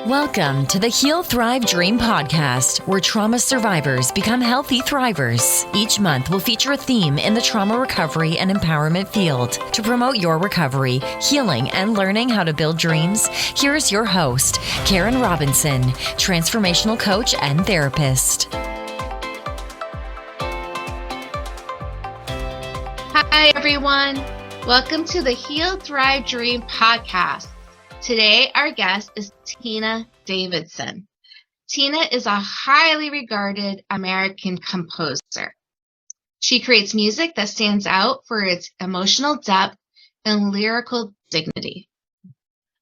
Welcome to the Heal, Thrive, Dream podcast, where trauma survivors become healthy thrivers. Each month, we'll feature a theme in the trauma recovery and empowerment field. To promote your recovery, healing, and learning how to build dreams, here's your host, Karen Robinson, transformational coach and therapist. Hi, everyone. Welcome to the Heal, Thrive, Dream podcast. Today, our guest is Tina Davidson. Tina is a highly regarded American composer. She creates music that stands out for its emotional depth and lyrical dignity.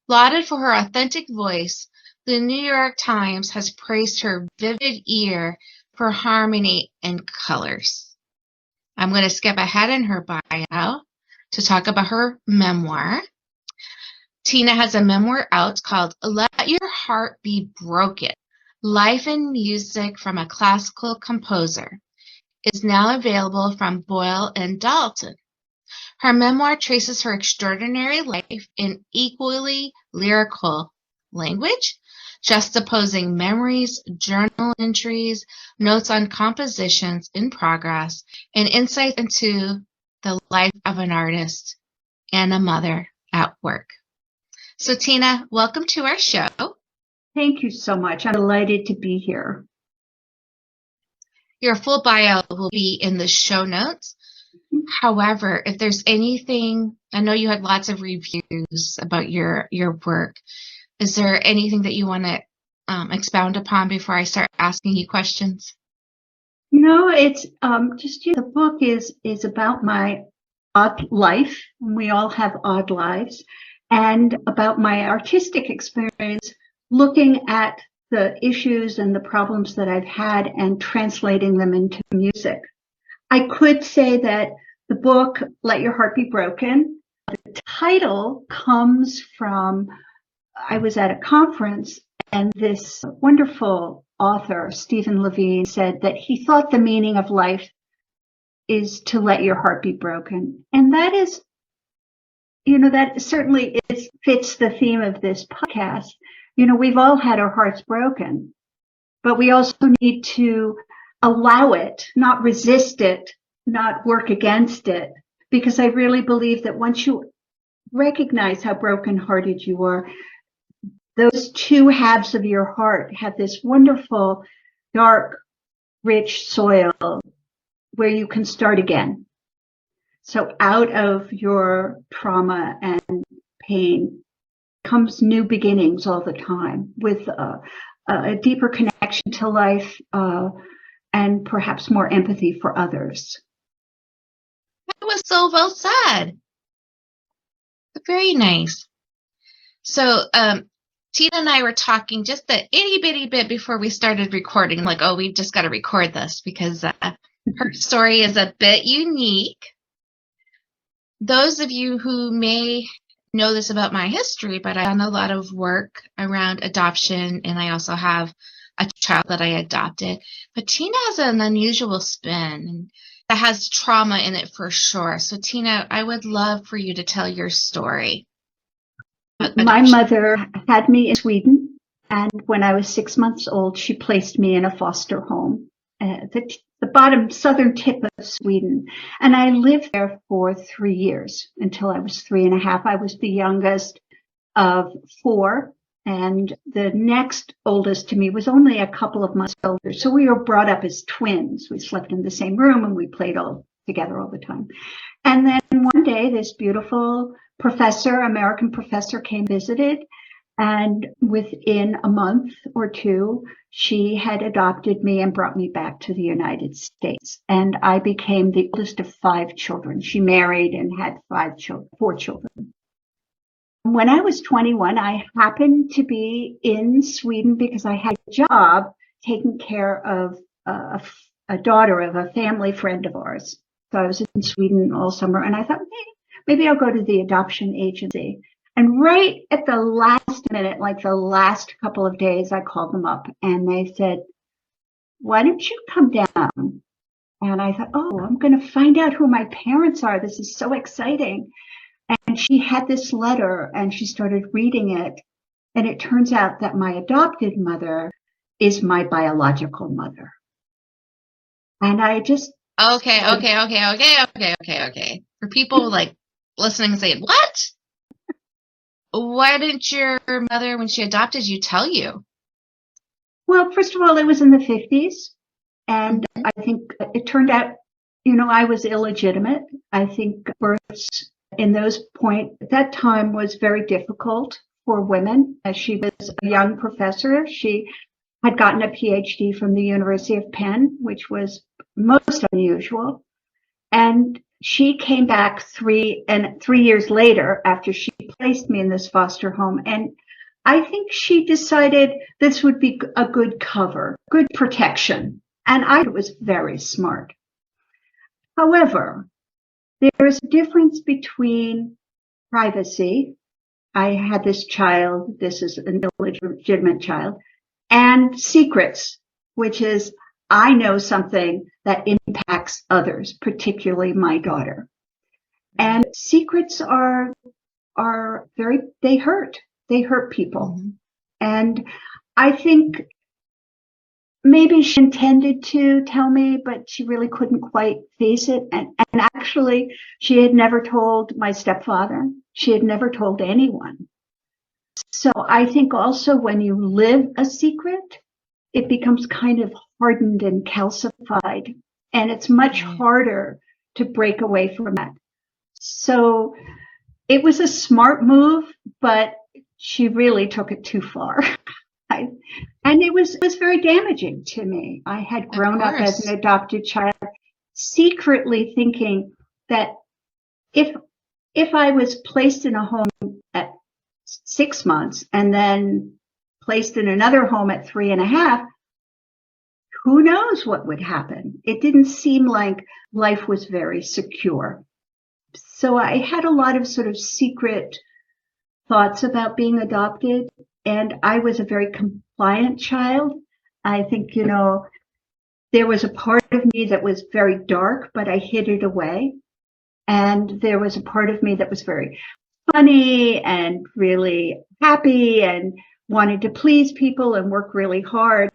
Lauded for her authentic voice, the New York Times has praised her vivid ear for harmony and colors. I'm going to skip ahead in her bio to talk about her memoir. Tina has a memoir out called Let Your Heart Be Broken, Life and Music from a Classical Composer. It is now available from Boyle Dalton. Her memoir traces her extraordinary life in equally lyrical language, juxtaposing memories, journal entries, notes on compositions in progress, and insight into the life of an artist and a mother at work. So Tina, welcome to our show. Thank you so much. I'm delighted to be here. Your full bio will be in the show notes. However, if there's anything, I know you had lots of reviews about your work. Is there anything that you want to expound upon before I start asking you questions? No, it's the book is about my odd life. We all have odd lives. And about my artistic experience, looking at the issues and the problems that I've had and translating them into music. I could say that the book, Let Your Heart Be Broken, the title comes from, I was at a conference and this wonderful author, Stephen Levine, said that he thought the meaning of life is to let your heart be broken. And that is, that certainly fits the theme of this podcast. We've all had our hearts broken, but we also need to allow it, not resist it, not work against it, because I really believe that once you recognize how brokenhearted you are, those two halves of your heart have this wonderful, dark, rich soil where you can start again. So out of your trauma and pain comes new beginnings all the time with a deeper connection to life and perhaps more empathy for others. That was so well said. Very nice. So Tina and I were talking just a itty bitty bit before we started recording, like, oh, we've just got to record this because her story is a bit unique. Those of you who may know this about my history, but I've done a lot of work around adoption, and I also have a child that I adopted. But Tina has an unusual spin that has trauma in it for sure. So Tina, I would love for you to tell your story. My mother had me in Sweden, and when I was 6 months old, she placed me in a foster home. The bottom southern tip of Sweden. And I lived there for 3 years until I was 3.5. I was the youngest of 4. And the next oldest to me was only a couple of months older. So we were brought up as twins. We slept in the same room and we played all together all the time. And then one day this beautiful American professor came visited. And within a month or two, she had adopted me and brought me back to the United States. And I became the oldest of 5 children. She married and had 4 children. When I was 21, I happened to be in Sweden because I had a job taking care of a daughter of a family friend of ours. So I was in Sweden all summer, and I thought, maybe I'll go to the adoption agency. And right at the last minute, like the last couple of days, I called them up and they said, why don't you come down? And I thought, oh, I'm going to find out who my parents are. This is so exciting. And she had this letter and she started reading it. And it turns out that my adopted mother is my biological mother. And I just... Okay. For people like listening and saying, what? Why didn't your mother, when she adopted you, tell you? Well, first of all, it was in the 50s. And I think it turned out, I was illegitimate. I think births in that time was very difficult for women. As she was a young professor, she had gotten a PhD from the University of Penn, which was most unusual. And she came back 3 years later after she placed me in this foster home. And I think she decided this would be a good cover, good protection. And I was very smart. However, there is a difference between privacy. I had this child, this is an illegitimate child, and secrets, which is I know something that impacts others, particularly my daughter. And secrets are they hurt people. Mm-hmm. And I think maybe she intended to tell me, but she really couldn't quite face it. And actually, she had never told my stepfather. She had never told anyone. So I think also when you live a secret, it becomes kind of hardened and calcified, and it's much harder to break away from that. So it was a smart move, but she really took it too far. And it was very damaging to me. I had grown up as an adopted child, secretly thinking that if I was placed in a home at 6 months and then placed in another home at 3.5, who knows what would happen? It didn't seem like life was very secure. So I had a lot of sort of secret thoughts about being adopted. And I was a very compliant child. I think, there was a part of me that was very dark, but I hid it away. And there was a part of me that was very funny and really happy and wanted to please people and work really hard.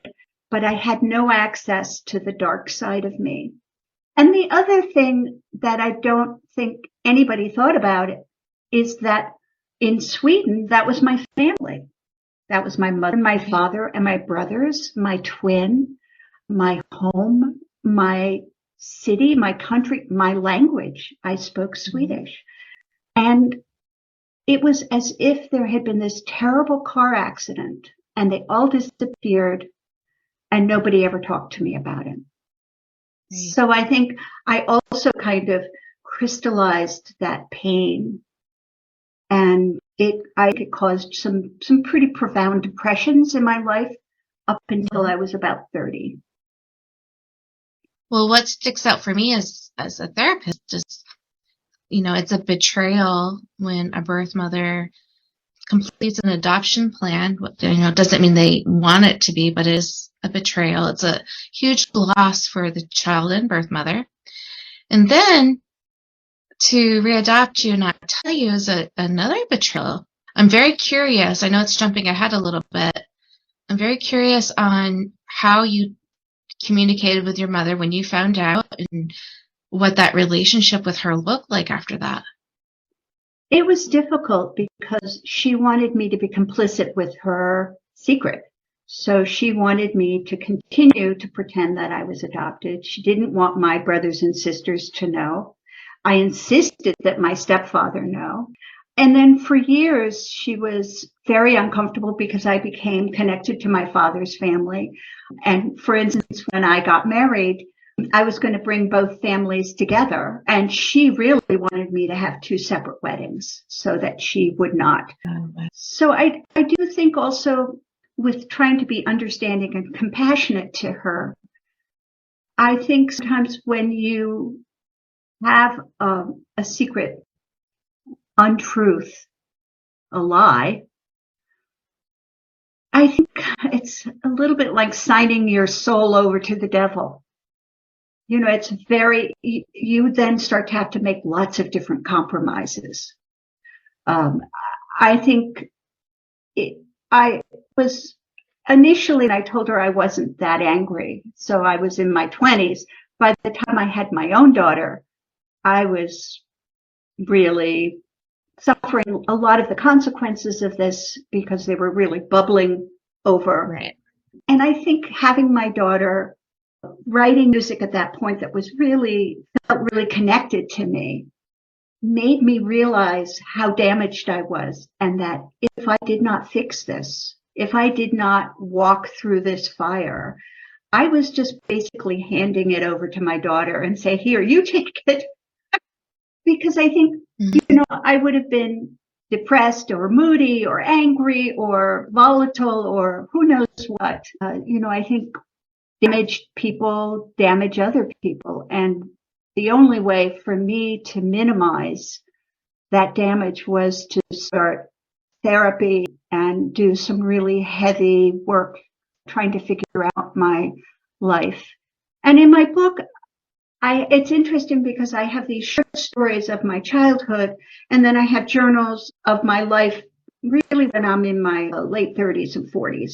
But I had no access to the dark side of me. And the other thing that I don't think anybody thought about is that in Sweden, that was my family. That was my mother, my father, and my brothers, my twin, my home, my city, my country, my language. I spoke Swedish. And it was as if there had been this terrible car accident and they all disappeared and nobody ever talked to me about it. Right. So I think I also kind of crystallized that pain, and it caused some pretty profound depressions in my life up until I was about 30. Well, what sticks out for me as a therapist is, it's a betrayal when a birth mother completes an adoption plan. Doesn't mean they want it to be, but it is a betrayal. It's a huge loss for the child and birth mother. And then to readopt you and not tell you is another betrayal. I'm very curious. I know it's jumping ahead a little bit. I'm very curious on how you communicated with your mother when you found out and what that relationship with her looked like after that. It was difficult because she wanted me to be complicit with her secret. So she wanted me to continue to pretend that I was adopted. She didn't want my brothers and sisters to know. I insisted that my stepfather know. And then for years, she was very uncomfortable because I became connected to my father's family. And for instance, when I got married, I was going to bring both families together. And she really wanted me to have 2 separate weddings so that she would not. So I do think also with trying to be understanding and compassionate to her, I think sometimes when you have a secret untruth, a lie, I think it's a little bit like signing your soul over to the devil. It's you then start to have to make lots of different compromises. I think I was initially, I told her I wasn't that angry. So I was in my 20s. By the time I had my own daughter, I was really suffering a lot of the consequences of this because they were really bubbling over. Right. And I think having my daughter writing music at that point that was felt really connected to me made me realize how damaged I was, and that if I did not fix this, if I did not walk through this fire, I was just basically handing it over to my daughter and say, here, you take it. Because I think, I would have been depressed or moody or angry or volatile or who knows what. I think damaged people damage other people. And the only way for me to minimize that damage was to start therapy and do some really heavy work trying to figure out my life. And in my book, it's interesting because I have these short stories of my childhood, and then I have journals of my life really when I'm in my late 30s and 40s.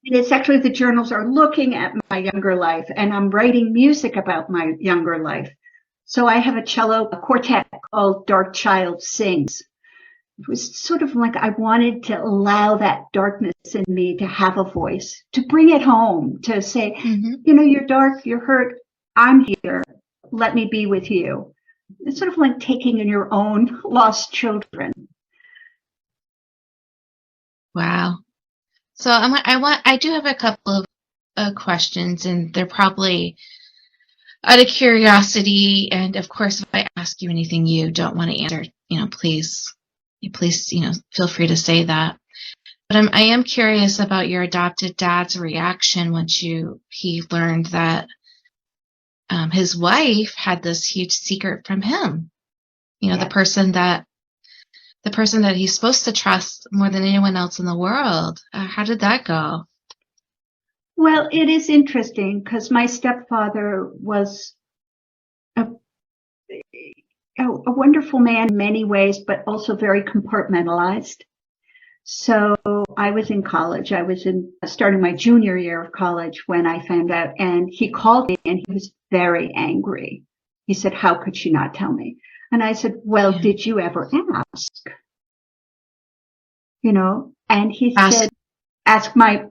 And it's actually the journals are looking at my younger life, and I'm writing music about my younger life. So I have a quartet called Dark Child Sings. It was sort of like I wanted to allow that darkness in me to have a voice, to bring it home, to say, you're dark, you're hurt, I'm here, let me be with you. It's sort of like taking in your own lost children. Wow. So I do have a couple of questions, and they're probably out of curiosity. And of course, if I ask you anything you don't want to answer, please, feel free to say that. But I am curious about your adopted dad's reaction once he learned that his wife had this huge secret from him. The person that he's supposed to trust more than anyone else in the world. How did that go? Well, it is interesting because my stepfather was a wonderful man in many ways, but also very compartmentalized. So I was in college. I was starting my junior year of college when I found out, and he called me and he was very angry. He said, how could she not tell me? And I said, well, did you ever ask? And he said, ask my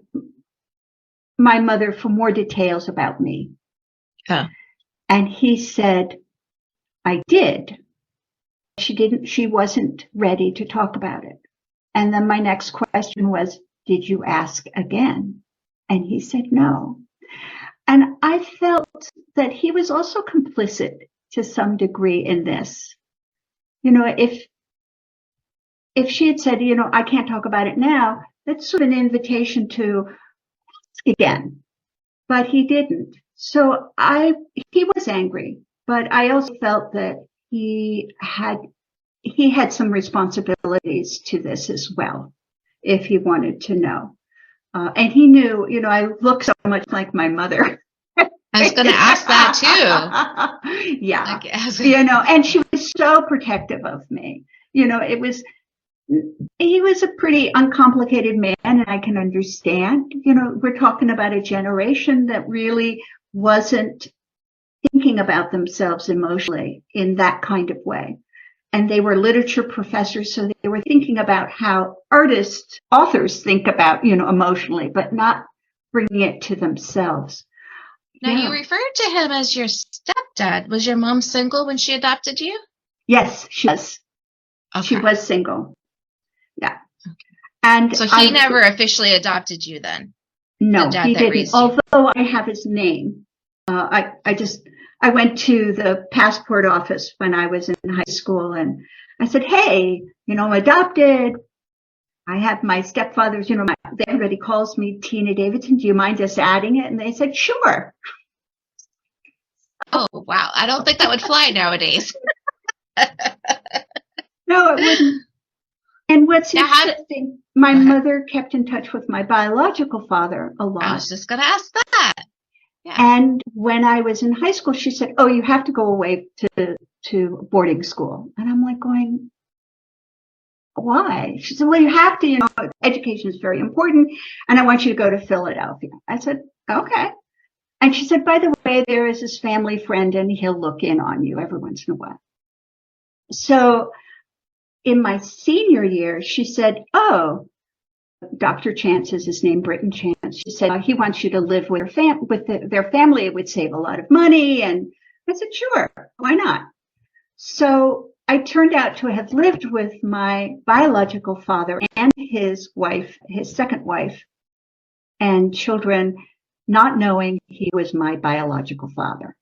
mother for more details about me. Oh. And he said, I did. She wasn't ready to talk about it. And then my next question was, did you ask again? And he said, no. And I felt that he was also complicit to some degree in this. If she had said, I can't talk about it now, that's sort of an invitation to ask again. But he didn't. So he was angry, but I also felt that he had some responsibilities to this as well, if he wanted to know. And he knew, I look so much like my mother. I was going to ask that too. Yeah. And she was so protective of me. He was a pretty uncomplicated man, and I can understand. We're talking about a generation that really wasn't thinking about themselves emotionally in that kind of way. And they were literature professors, so they were thinking about how authors think about, emotionally, but not bringing it to themselves. Now, you referred to him as your stepdad. Was your mom single when she adopted you? Yes, she was. Okay. She was single. Yeah. Okay. And so he never officially adopted you then? No, he didn't. Although I have his name. I went to the passport office when I was in high school, and I said, hey, I'm adopted. I have my stepfather's, everybody calls me Tina Davidson. Do you mind just adding it? And they said, sure. Oh, wow. I don't think that would fly nowadays. No, it wouldn't. And what's interesting, my mother kept in touch with my biological father a lot. I was just going to ask that. Yeah. And when I was in high school, she said, oh, you have to go away to boarding school. And I'm like going, why? She said, well, you have to, education is very important, and I want you to go to Philadelphia. I said, okay. And she said, by the way, there is this family friend, and he'll look in on you every once in a while. So in my senior year, she said, oh, Dr. Chance is his name, Britton Chance. She said, he wants you to live with their family. It would save a lot of money. And I said, sure, why not? So I turned out to have lived with my biological father and his wife, his second wife, and children, not knowing he was my biological father.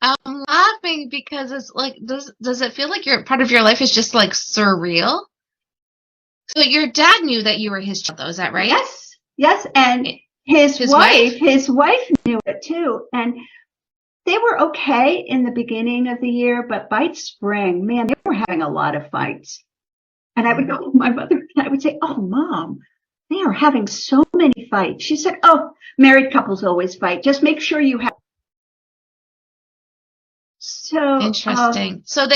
I'm laughing because it's like, does it feel like part of your life is just like surreal? So your dad knew that you were his child, though, is that right? Yes, and his wife knew it too, and they were okay in the beginning of the year, but by spring, man, they were having a lot of fights. And I would go to my mother and I would say, oh, Mom, they are having so many fights. She said, oh, married couples always fight. Just make sure you have. So interesting. So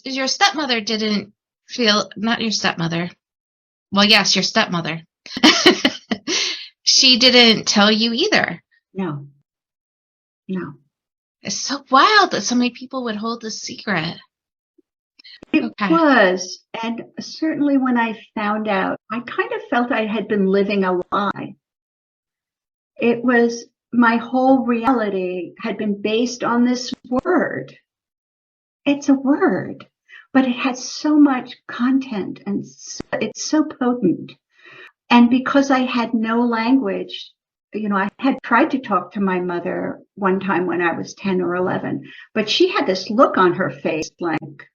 your stepmother didn't feel, not your stepmother. Well, yes, your stepmother. She didn't tell you either. No. It's so wild that so many people would hold this secret. It was. And certainly when I found out, I kind of felt I had been living a lie. It was, my whole reality had been based on this word. It's a word, but it has so much content and it's so potent. And because I had no language, I had tried to talk to my mother one time when I was 10 or 11, but she had this look on her face like,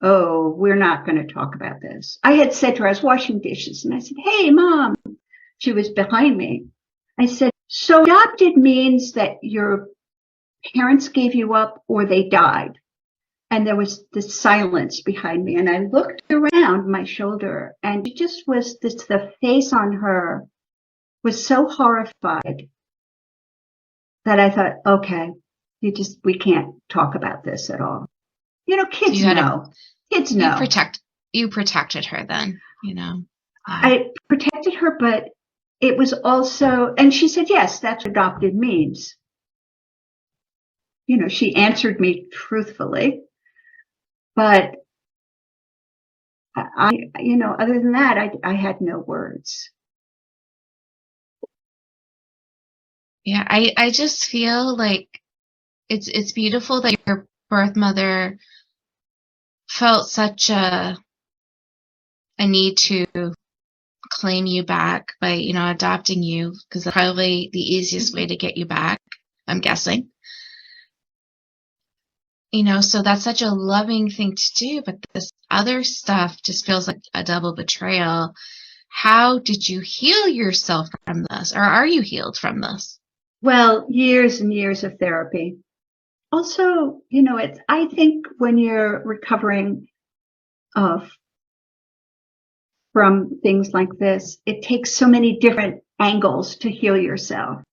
oh, we're not going to talk about this. I had said to her, I was washing dishes, and I said, hey, Mom. She was behind me. I said, so adopted means that your parents gave you up or they died. And there was this silence behind me. And I looked around my shoulder, and it just was the face on her was so horrified that I thought, okay, we can't talk about this at all. Kids know. Kids know. You protected her then, I protected her, but it was also, and she said, yes, that's what adopted means. She answered me truthfully, but other than that, I had no words. Yeah, I just feel like it's beautiful that your birth mother felt such a need to claim you back by, adopting you, because that's probably the easiest way to get you back, I'm guessing. So that's such a loving thing to do, but this other stuff just feels like a double betrayal. How did you heal yourself from this? Or are you healed from this? Well, years and years of therapy. Also, I think when you're recovering from things like this, it takes so many different angles to heal yourself.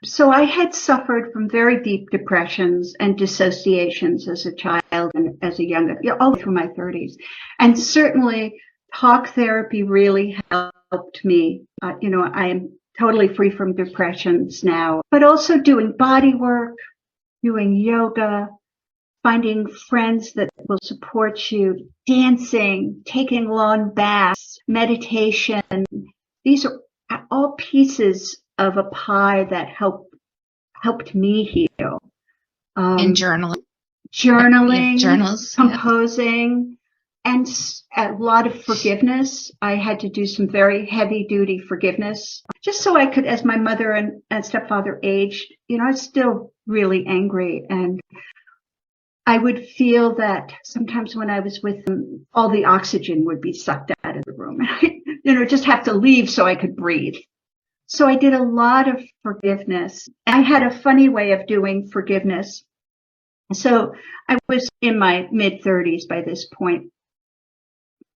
So I had suffered from very deep depressions and dissociations as a child and as a young, all through my 30s. And certainly talk therapy really helped me. I am totally free from depressions now, but also doing body work, doing yoga, finding friends that will support you, dancing, taking long baths, meditation. These are all pieces of a pie that helped me heal. And journaling. Journals, composing, and a lot of forgiveness. I had to do some very heavy duty forgiveness just so I could, as my mother and stepfather aged, I was still really angry, and I would feel that sometimes when I was with them, all the oxygen would be sucked out of the room. I, just have to leave so I could breathe. So I did a lot of forgiveness. I had a funny way of doing forgiveness. So I was in my mid-30s by this point.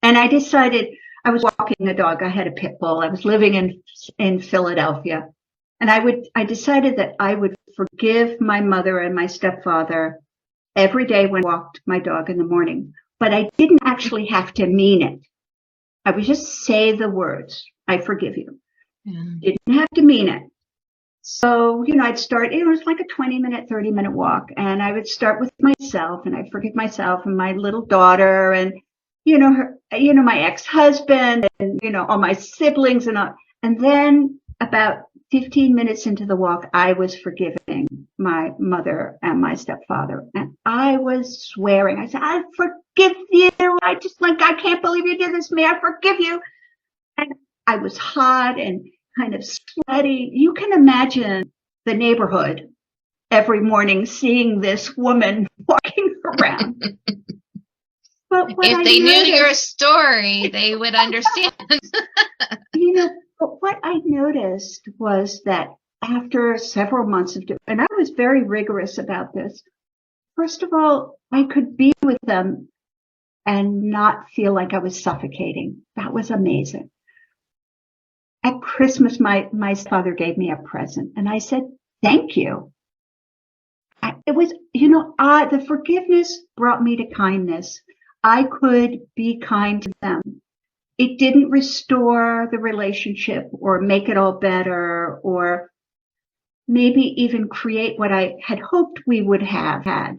And I decided, I was walking a dog. I had a pit bull. I was living in Philadelphia. And I decided that I would forgive my mother and my stepfather every day when I walked my dog in the morning. but I didn't actually have to mean it. I would just say the words, I forgive you. Yeah. Didn't have to mean it. So, I'd start, it was like a 20-minute, 30-minute walk. And I would start with myself, and I forgive myself and my little daughter and, my ex-husband and, all my siblings and all. And then about 15 minutes into the walk, I was forgiving my mother and my stepfather. And I was swearing. I said, I forgive you. I can't believe you did this to me. I forgive you. And I was hot and kind of sweaty. You can imagine the neighborhood every morning seeing this woman walking around. But if they knew your story, they would understand. But what I noticed was that after several months of doing, and I was very rigorous about this, first of all, I could be with them and not feel like I was suffocating. That was amazing. At Christmas, my father gave me a present, and I said, thank you. The forgiveness brought me to kindness. I could be kind to them. It didn't restore the relationship or make it all better or maybe even create what I had hoped we would have had,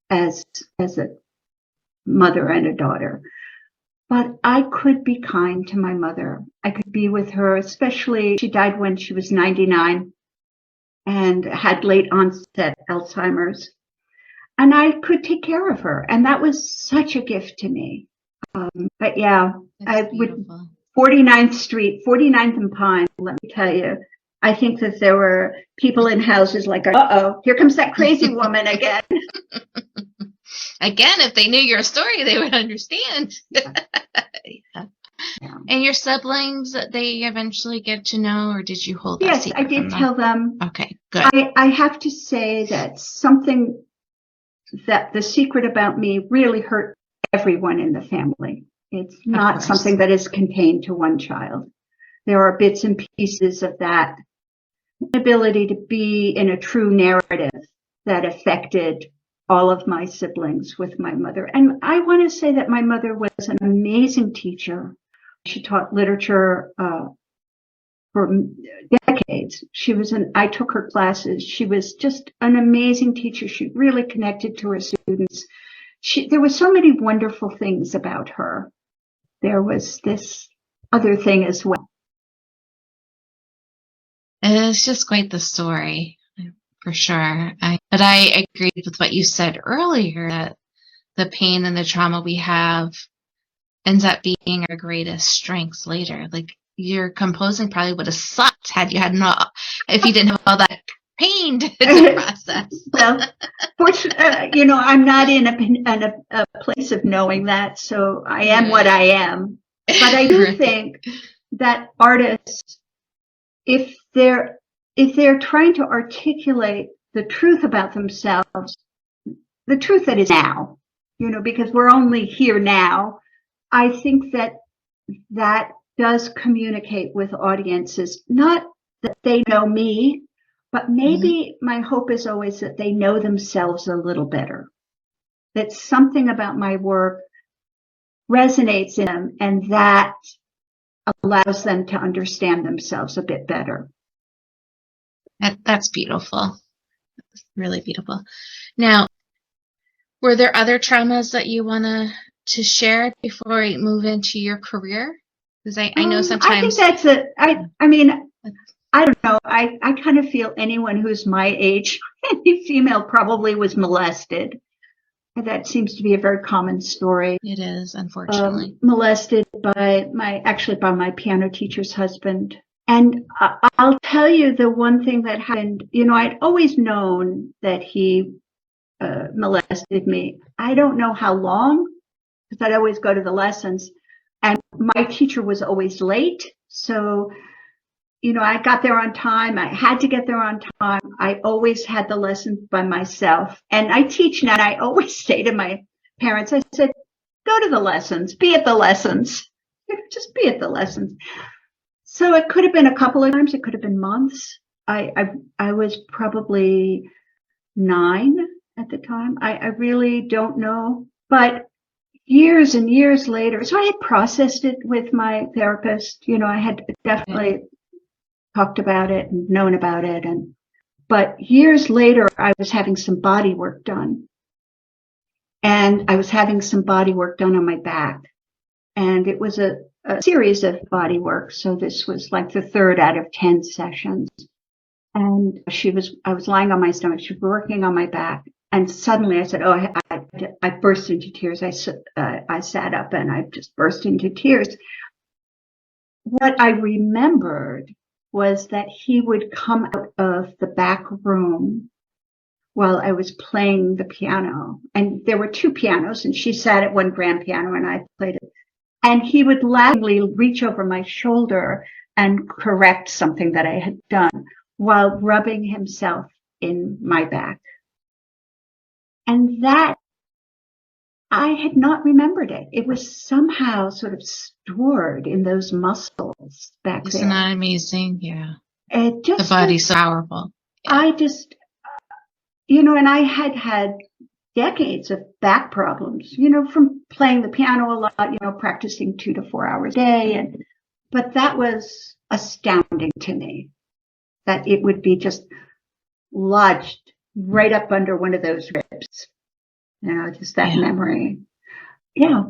as a mother and a daughter. But I could be kind to my mother. I could be with her, especially she died when she was 99 and had late onset Alzheimer's. And I could take care of her. And that was such a gift to me. But yeah, That's with beautiful. 49th Street, 49th and Pine, let me tell you, I think that there were people in houses like, uh-oh, here comes that crazy woman again. Again, if they knew your story, they would understand. Yeah. And your siblings, they eventually get to know, or did you hold that Yes, secret I did from them? tell them. Okay, good. I have to say that something that the secret about me really hurt everyone in the family. It's not something that is contained to one child. There are bits and pieces of that ability to be in a true narrative that affected all of my siblings with my mother. And I want to say that my mother was an amazing teacher. She taught literature for decades. I took her classes. She was just an amazing teacher. She really connected to her students. There were so many wonderful things about her. There was this other thing as well. It's just quite the story, for sure. But I agree with what you said earlier, that the pain and the trauma we have ends up being our greatest strengths later. Like, your composing probably would have sucked if you didn't have all that pain to process. Well, fortunately, I'm not in a place of knowing that, so I am what I am. But I do think that artists, if they're trying to articulate the truth about themselves, the truth that is now, because we're only here now, I think that does communicate with audiences, not that they know me, but maybe my hope is always that they know themselves a little better, that something about my work resonates in them, and that allows them to understand themselves a bit better. That's beautiful. Really beautiful. Now, were there other traumas that you want to share before we move into your career? Because I know sometimes. I think I don't know. I kind of feel anyone who's my age, any female, probably was molested. That seems to be a very common story. It is, unfortunately. Molested by my piano teacher's husband. And I'll tell you the one thing that happened. I'd always known that he molested me. I don't know how long, because I'd always go to the lessons. And my teacher was always late. So, I got there on time. I had to get there on time. I always had the lessons by myself. And I teach now, and I always say to my parents, I said, go to the lessons, be at the lessons, just be at the lessons. So it could have been a couple of times. It could have been months. I was probably 9 at the time. I really don't know But years and years later, so I had processed it with my therapist. I had definitely talked about it and known about it. But years later, I was having some body work done. And I was having some body work done on my back. And it was a series of body work. So this was like the 3rd out of 10 sessions. And I was lying on my stomach. She was working on my back. And suddenly I said, I burst into tears. I sat up and I just burst into tears. What I remembered was that he would come out of the back room while I was playing the piano. And there were 2 pianos, and she sat at one grand piano and I played it. And he would laughingly reach over my shoulder and correct something that I had done while rubbing himself in my back. And that, I had not remembered it. It was somehow sort of stored in those muscles back there. Isn't that amazing? Yeah. The body's so powerful. Yeah. I just, and I had decades of back problems, from playing the piano a lot, practicing 2 to 4 hours a day. But that was astounding to me, that it would be just lodged right up under one of those ribs. Just that memory. Yeah.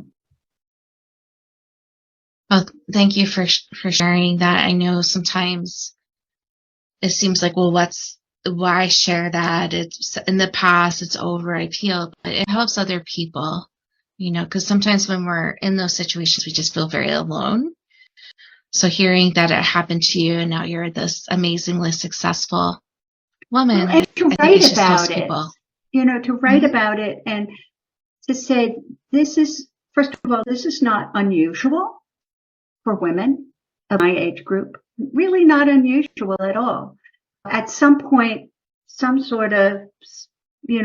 Well, thank you for sharing that. I know sometimes it seems like, well, why share that? It's in the past, it's over, I've healed, but it helps other people, because sometimes when we're in those situations, we just feel very alone. So hearing that it happened to you and now you're this amazingly successful woman, and to write about it, people. To write about it and to say, first of all, this is not unusual for women of my age group, really not unusual at all. At some point, some sort of,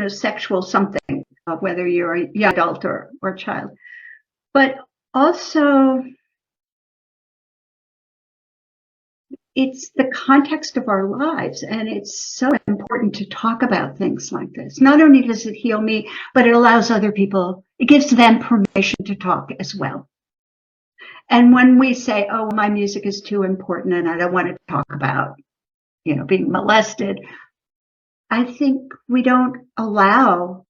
sexual something, whether you're a young adult or a child. But also, it's the context of our lives, and it's so important to talk about things like this. Not only does it heal me, but it allows other people, it gives them permission to talk as well. And when we say, oh, my music is too important and I don't want to talk about, being molested, I think we don't allow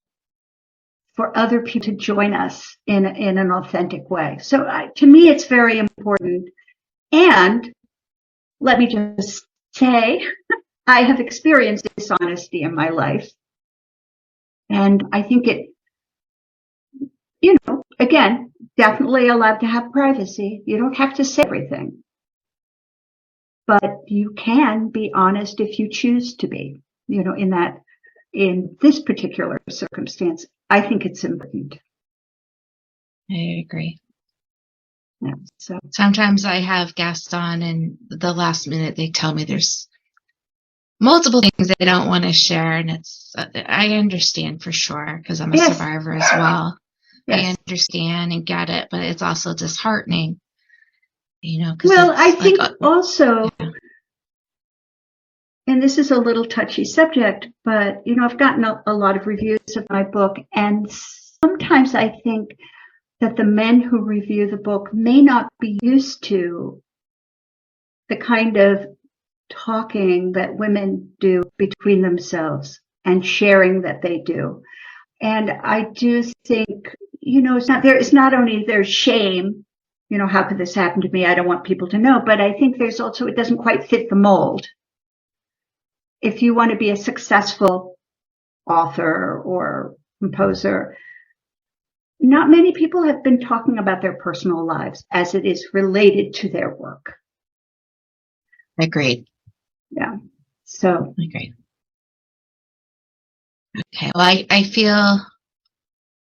for other people to join us in an authentic way. So to me, it's very important. And let me just say, I have experienced dishonesty in my life. And I think it, again, definitely allowed to have privacy. You don't have to say everything. But you can be honest if you choose to be, in this particular circumstance, I think it's important. I agree. Yeah, so sometimes I have guests on and the last minute they tell me there's multiple things they don't want to share. And I understand for sure, because I'm a survivor as well. Yes. I understand and get it, but it's also disheartening. Well, I think also, and this is a little touchy subject, but, I've gotten a lot of reviews of my book, and sometimes I think that the men who review the book may not be used to the kind of talking that women do between themselves and sharing that they do. And I do think, it's not only there's shame, how could this happen to me? I don't want people to know. But I think there's also, it doesn't quite fit the mold. If you want to be a successful author or composer, not many people have been talking about their personal lives as it is related to their work. Agreed. Yeah. So. Agreed. Okay. Well, I feel,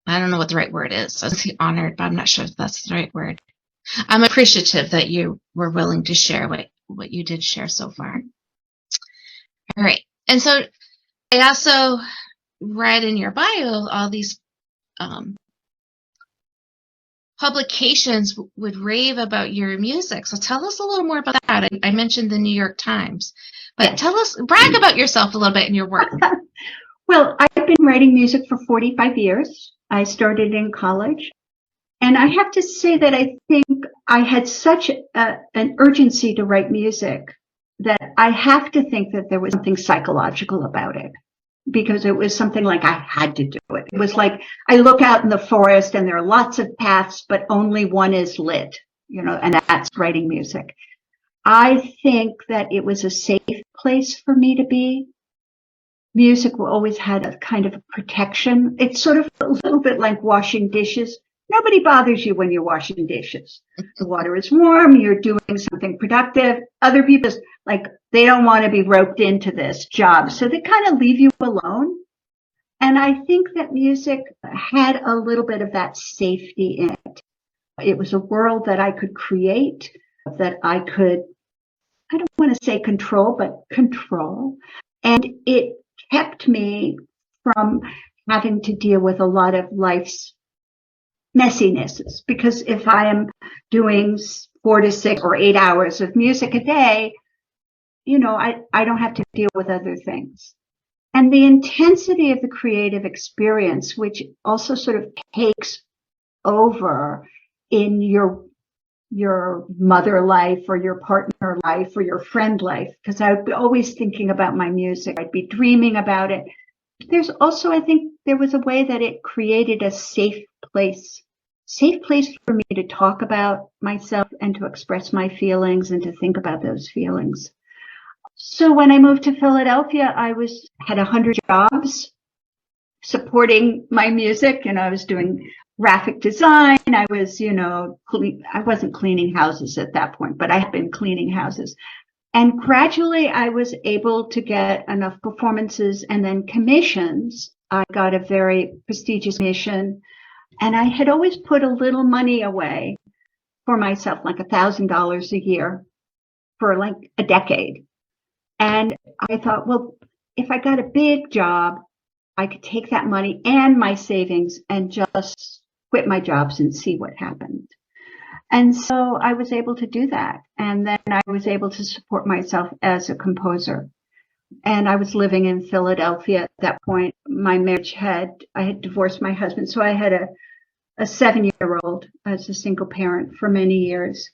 I don't know what the right word is. I was honored, but I'm not sure if that's the right word. I'm appreciative that you were willing to share what you did share so far. All right. And so I also read in your bio all these publications would rave about your music. So tell us a little more about that. I mentioned the New York Times, but brag about yourself a little bit in your work. Well, I've been writing music for 45 years. I started in college. And I have to say that I think I had such an urgency to write music that I have to think that there was something psychological about it, because it was something like I had to do it. It was like I look out in the forest and there are lots of paths, but only one is lit, and that's writing music. I think that it was a safe place for me to be. Music always had a kind of protection. It's sort of a little bit like washing dishes. Nobody bothers you when you're washing dishes. The water is warm, you're doing something productive. Other people, they don't want to be roped into this job, so they kind of leave you alone. And I think that music had a little bit of that safety in it. It was a world that I could create, that I could, I don't want to say control, but control. And it kept me from having to deal with a lot of life's messinesses, because if I am doing 4 to 6 or 8 hours of music a day, I don't have to deal with other things. And the intensity of the creative experience, which also sort of takes over in your mother life or your partner life or your friend life, because I would be always thinking about my music. I'd be dreaming about it. There's also, I think there was a way that it created a safe place for me to talk about myself and to express my feelings and to think about those feelings. So when I moved to Philadelphia, I had 100 jobs supporting my music, and I was doing graphic design. I was, I wasn't cleaning houses at that point, but I had been cleaning houses. And gradually I was able to get enough performances and then commissions. I got a very prestigious mission, and I had always put a little money away for myself, like $1,000 a year for like a decade. And I thought, well, if I got a big job, I could take that money and my savings and just quit my jobs and see what happened. And so I was able to do that. And then I was able to support myself as a composer. And I was living in Philadelphia at that point. My marriage I had divorced my husband. So I had a 7-year-old as a single parent for many years.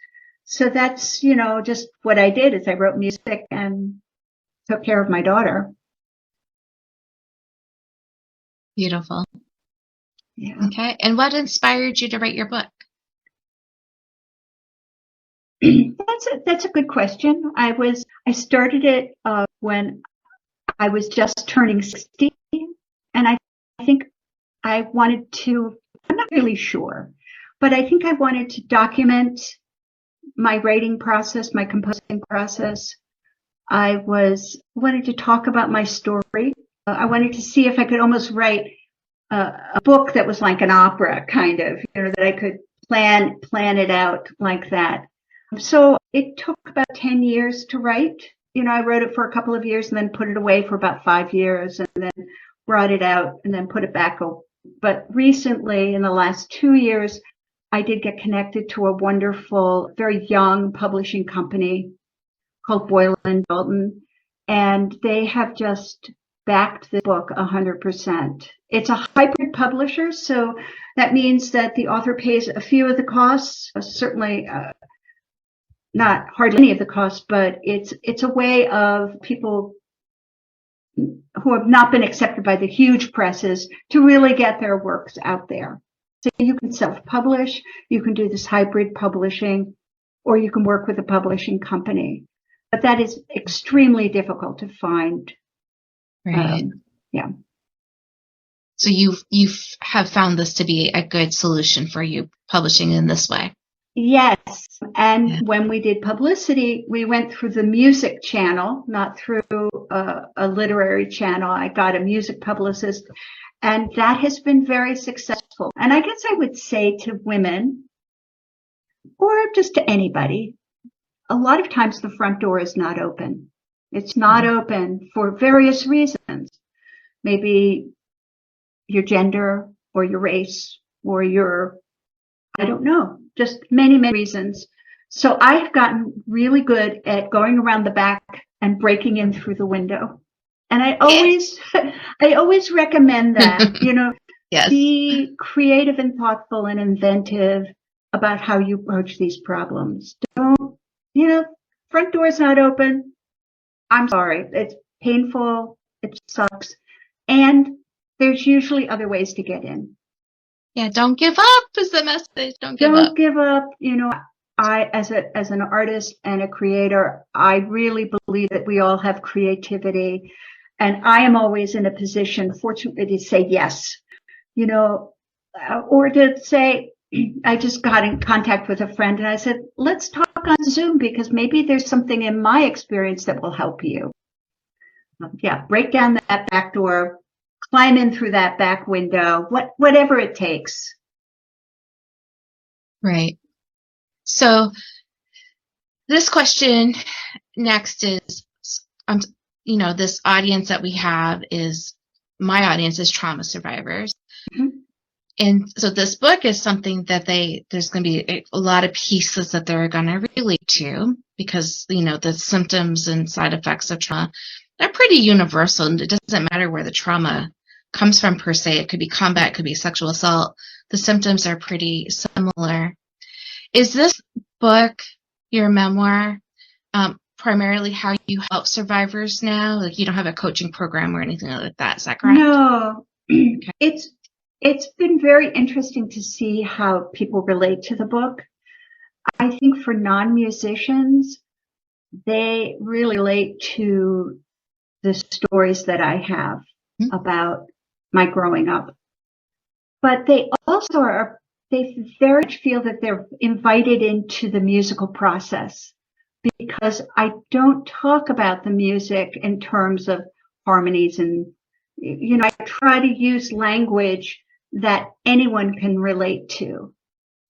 So that's, just what I did is I wrote music and took care of my daughter. Beautiful. Yeah. Okay. And what inspired you to write your book? That's a good question. I started it when I was just turning 60, and I think I wanted to, I'm not really sure, but I think I wanted to document my writing process, my composing process. I wanted to talk about my story. I wanted to see if I could almost write a book that was like an opera, kind of, that I could plan it out like that. So it took about 10 years to write. I wrote it for a couple of years and then put it away for about 5 years and then brought it out and then put it back. But recently, in the last 2 years, I did get connected to a wonderful, very young publishing company called Boyle Dalton, and they have just backed the book 100%. It's a hybrid publisher, so that means that the author pays a few of the costs, certainly not hardly any of the costs, but it's a way of people who have not been accepted by the huge presses to really get their works out there. So you can self-publish, you can do this hybrid publishing, or you can work with a publishing company. But that is extremely difficult to find. Right. Yeah. So you have found this to be a good solution for you, publishing in this way. Yes. And when we did publicity, we went through the music channel, not through a literary channel. I got a music publicist, and that has been very successful. And I guess I would say to women, or just to anybody, a lot of times the front door is not open. It's not open for various reasons. Maybe your gender or your race or I don't know, just many, many reasons. So I've gotten really good at going around the back and breaking in through the window And I always, I always recommend that, Yes. be creative and thoughtful and inventive about how you approach these problems. Don't, front door's not open. I'm sorry. It's painful. It sucks. And there's usually other ways to get in. Yeah, don't give up is the message. Don't give up. Don't give up. I, as an artist and a creator, I really believe that we all have creativity. And I am always in a position, fortunately, to say yes, or to say, I just got in contact with a friend and I said, let's talk on Zoom because maybe there's something in my experience that will help you. Yeah, break down that back door, climb in through that back window, whatever it takes. Right. So this question next is, this audience that we have is, my audience is trauma survivors. Mm-hmm. And so this book is something that there's going to be a lot of pieces that they're going to relate to because, the symptoms and side effects of trauma are pretty universal. And it doesn't matter where the trauma comes from per se. It could be combat, it could be sexual assault. The symptoms are pretty similar. Is this book, your memoir, primarily how you help survivors now? Like you don't have a coaching program or anything like that, is that correct? No. Okay. It's been very interesting to see how people relate to the book. I think for non-musicians, they really relate to the stories that I have about my growing up. But they also they very much feel that they're invited into the musical process because I don't talk about the music in terms of harmonies and, I try to use language that anyone can relate to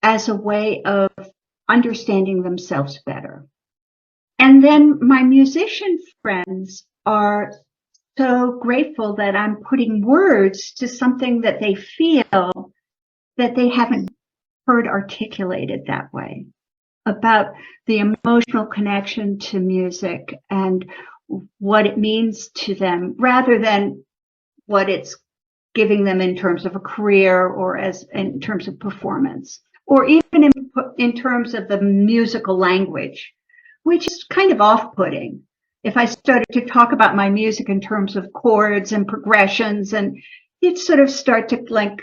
as a way of understanding themselves better. And then my musician friends are so grateful that I'm putting words to something that they feel that they haven't heard articulated that way, about the emotional connection to music and what it means to them rather than what it's giving them in terms of a career or in terms of performance, or even in terms of the musical language, which is kind of off-putting. If I started to talk about my music in terms of chords and progressions, and you'd sort of start to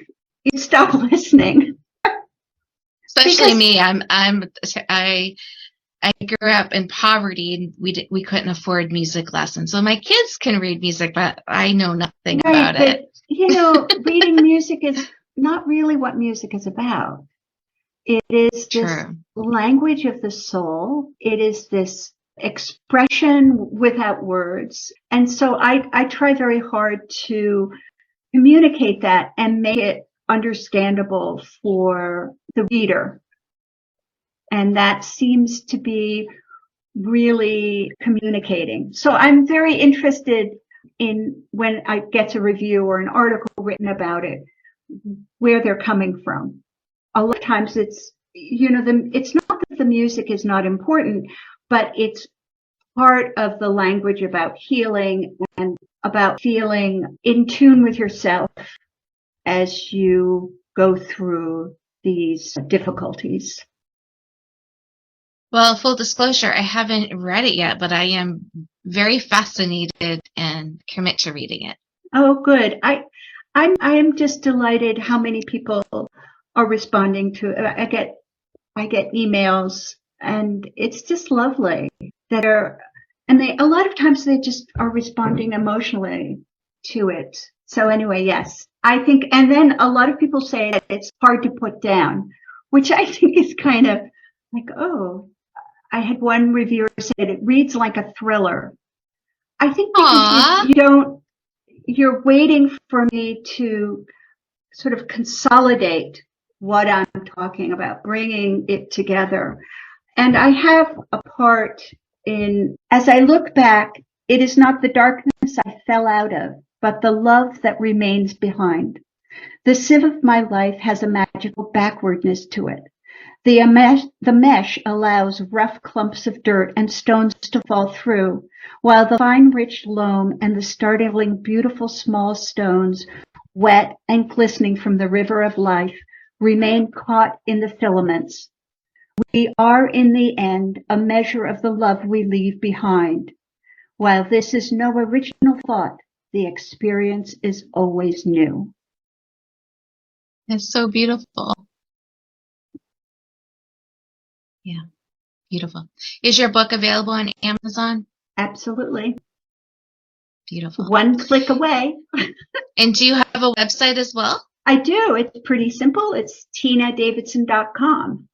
you'd stop listening. Especially me, I grew up in poverty and we couldn't afford music lessons. So my kids can read music, but I know nothing about it. Reading music is not really what music is about. It is this language of the soul. It is this expression without words. And so I try very hard to communicate that and make it understandable for the reader. And that seems to be really communicating. So I'm very interested in when I get a review or an article written about it, where they're coming from. A lot of times it's, it's not that the music is not important, but it's part of the language about healing and about feeling in tune with yourself as you go through these difficulties. Well, full disclosure, I haven't read it yet, but I am very fascinated and commit to reading it. Oh, good. I am just delighted how many people are responding to it. I get emails, and it's just lovely a lot of times they just are responding emotionally to it. So anyway, yes, I think, and then a lot of people say that it's hard to put down, which I think is kind of like, oh. I had one reviewer say it reads like a thriller. I think because you're waiting for me to sort of consolidate what I'm talking about, bringing it together. And I have a part as I look back, it is not the darkness I fell out of, but the love that remains behind. The sieve of my life has a magical backwardness to it. The mesh allows rough clumps of dirt and stones to fall through, while the fine rich loam and the startling beautiful small stones, wet and glistening from the river of life, remain caught in the filaments. We are, in the end, a measure of the love we leave behind. While this is no original thought, the experience is always new. It's so beautiful. Yeah, beautiful. Is your book available on Amazon? Absolutely. Beautiful. One click away. And do you have a website as well? I do. It's pretty simple. It's tinadavidson.com.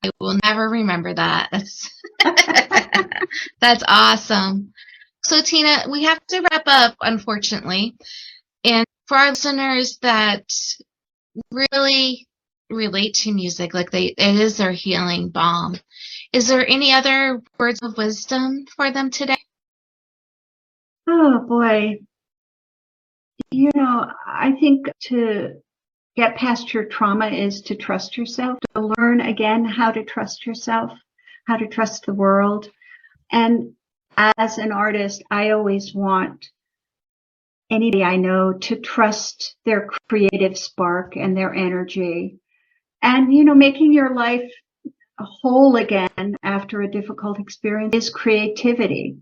I will never remember that. That's awesome. So, Tina, we have to wrap up, unfortunately. And for our listeners that really relate to music, like it is their healing balm, is there any other words of wisdom for them today? Oh, boy. I think to get past your trauma is to trust yourself, to learn again how to trust yourself, how to trust the world. And as an artist, I always want anybody I know to trust their creative spark and their energy. And, making your life whole again after a difficult experience is creativity.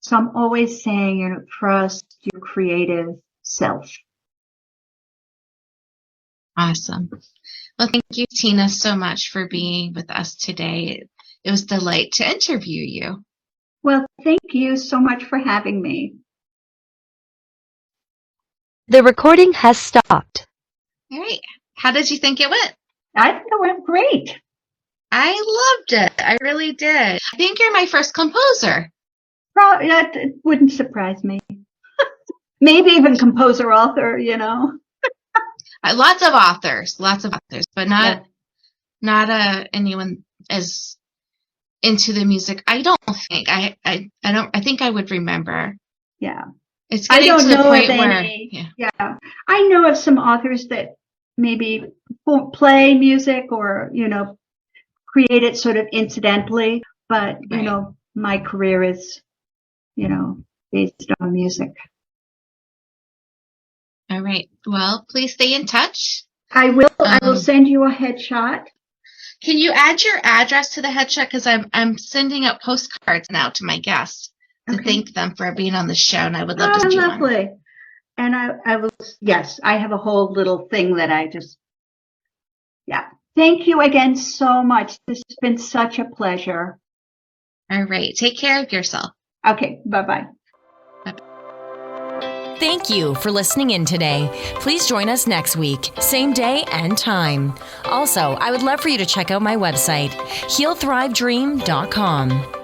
So I'm always saying, trust your creative self. Awesome. Well, thank you, Tina, so much for being with us today. It was a delight to interview you. Well, thank you so much for having me. The recording has stopped. All right. How did you think it went? I think it went great. I loved it. I really did. I think you're my first composer. Probably, that wouldn't surprise me. Maybe even composer, author, Lots of authors, but not anyone as into the music. I don't think I think I would remember. Yeah. It's getting to the point where I know of some authors that maybe play music or, create it sort of incidentally, but right. My career is, based on music. All right. Well, please stay in touch. I will. I will send you a headshot. Can you add your address to the headshot? Because I'm sending out postcards now to my guests to thank them for being on the show, and I would love to send you lovely. one. And I will. Yes, I have a whole little thing that I just. Yeah. Thank you again so much. This has been such a pleasure. All right. Take care of yourself. Okay. Bye-bye. Thank you for listening in today. Please join us next week, same day and time. Also, I would love for you to check out my website, healthrivedream.com.